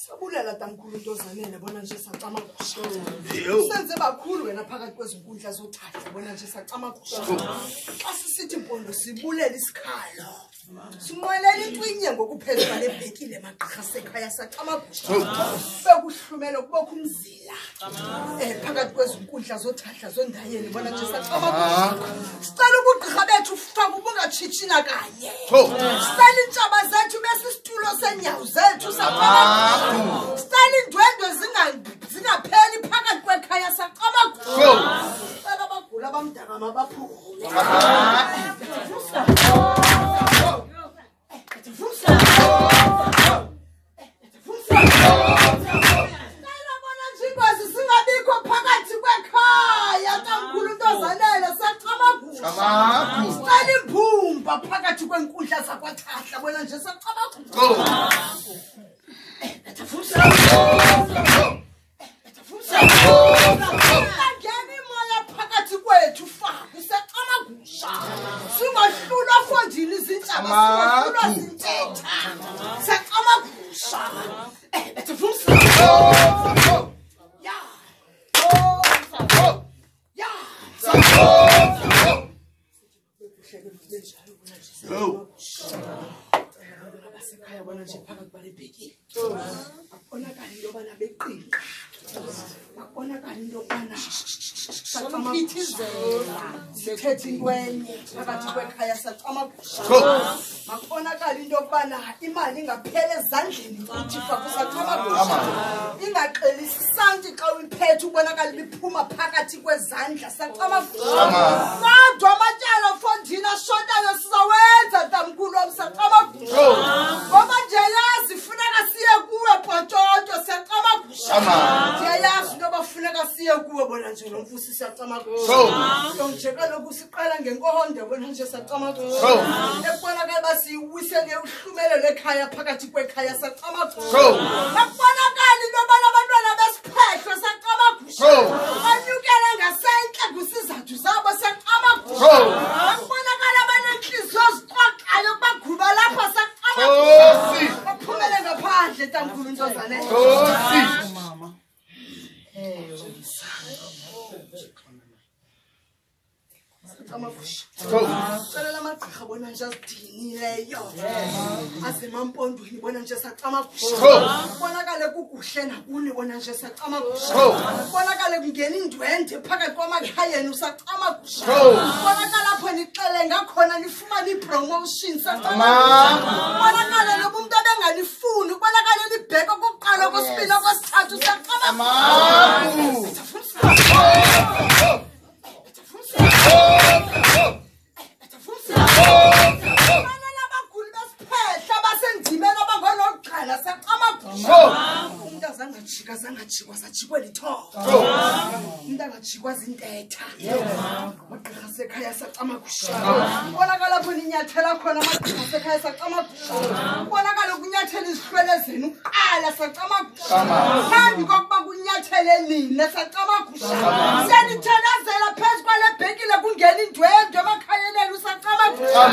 Sabulela tankulu ntozanene bona nje sacama kusho. Senze bakhulu wena phakathi kwezinkundla zothanda bona nje sacama kusho. Xa sisithi impondo sibulela isikhalo. Sinqwelela intwinye ngokuphezulu lebhekile maqhaqa sekhaya sacama kusho. Bekuhlumela kubokho umzila. Phakathi kwezinkundla zothanda zondayeni bona nje sacama kusho. Sicela ubugqirha bethu ufaka ubungatshitshina kanye. Sicela intshaba zethu bese isitulo senyawo zethu sacama. Stani ndwendwe zingapheli phakathi kwekhaya sacama kusho. Sicela abagula abamdaka mabaphume. Sicela bona nje ingozi singabikho phakathi kwekhaya tankulu ntozanele sacama kusho. Sicela imbumba phakathi kwenkundla zakwathahla bona nje sacama kusho. Ngani moya phakathi kwethu faku sacama kusha. Singahlula fondini izintshaba singahlula zintetha. Sacama kusha. Ethufumsa. Ya. Ya. Abasekhaya bona nje phakathi balebhekile. Babonakala into bana beqinqa. Babonakala into bana sacama ithizela. Sithethe intwenye phakathi kwekhaya sacama kusha. Babonakala into bana imali ingaphele ezandleni uthi faku sacama kusha. Ingaqelisi isanti xa uyiphethe ubonakala liphuma phakathi kwezandla sacama kusha. Kodwa amatyala fondini ashotayo sizawenza tamkhulu sacama kusha. Ngoba nje yazi funeka siye kuwe bhototo siyacama kusha. Ndiyayazi into bafuneka siye kuwe bona nje nomfusi siyacama kusha. Nje kaloku siqala ngenkonde bona nje siyacama kusha. Ekubonakala basiwise ngeuhlumelo lekhaya phakathi kwekhaya siyacama kusha. Ekubonakala into bana abantwana besiphehlo siyacama kusha. Banyukele ngasentle ngusizathu zabo siyacama kusha. Ekubonakala abanenhliziyo Amakusha. Cela amagqirha bona nje asidinileyo. Azemampondweni bona nje saqamakusha. Bonakale kukuhle nakuni bona nje saqamakusha. Bonakale kungena indwende phakathi kwamakhayeni usaqamakusha. Bonakala lapho nixele ngakhona nifumana ipromotion saqamakusha. Bonakale lo muntu abengalifuni bonakale libheke kokuqala kwesibili kwesithathu saqamakusha. Zangajikwa sajikwe lithoba umuntu angajikwa zintetha amagqirha asekhaya saqamakusha ubonakala lapho ninyathela khona amagqirha asekhaya saqamakusha ubonakala kunyathela izihlwele zenu uqala saqamakusha phambi kokuba kunyathele nina saqamakusha siyanithanazela phezu kwale bhekile kungena indwendwe emakhayeni enu saqamakusha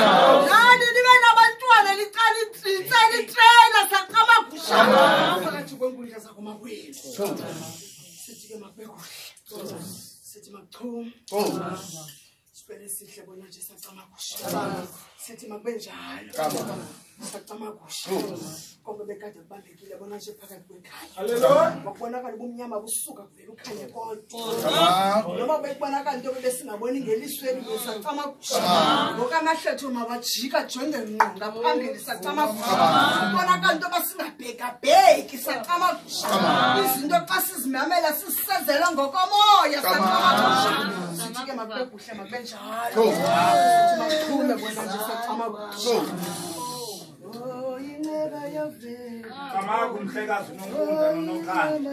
nani nibe nabantwana licala insitsela itrela saqamakusha phakathi kwenkundla zakomakwethu sithi ke makubekuhle sithi makuchuma sipele sihle bona nje saqamakusha sithi makubenjalo saqamakusha konke bekade kubambekile bona nje phakathi kwekhaya haleluya bakubonakala ubumnyama busuka kuvela ukhanye kodwa noma bekubonakala into besingaboni ngelisweni saqamakusha ngoka amahletho mabajika jonge ngqo ngaphambili saqamakusha ubonakala into basingabheka bheki saqamakusha izinto xa sizimamela sisezela ngokomoya saqamakusha sithi ke makubekuhle makubenjalo sithi makuchume bona nje saqamakusha. Kama kumhlekazi nonkunda nonokhanda.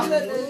Hallelujah.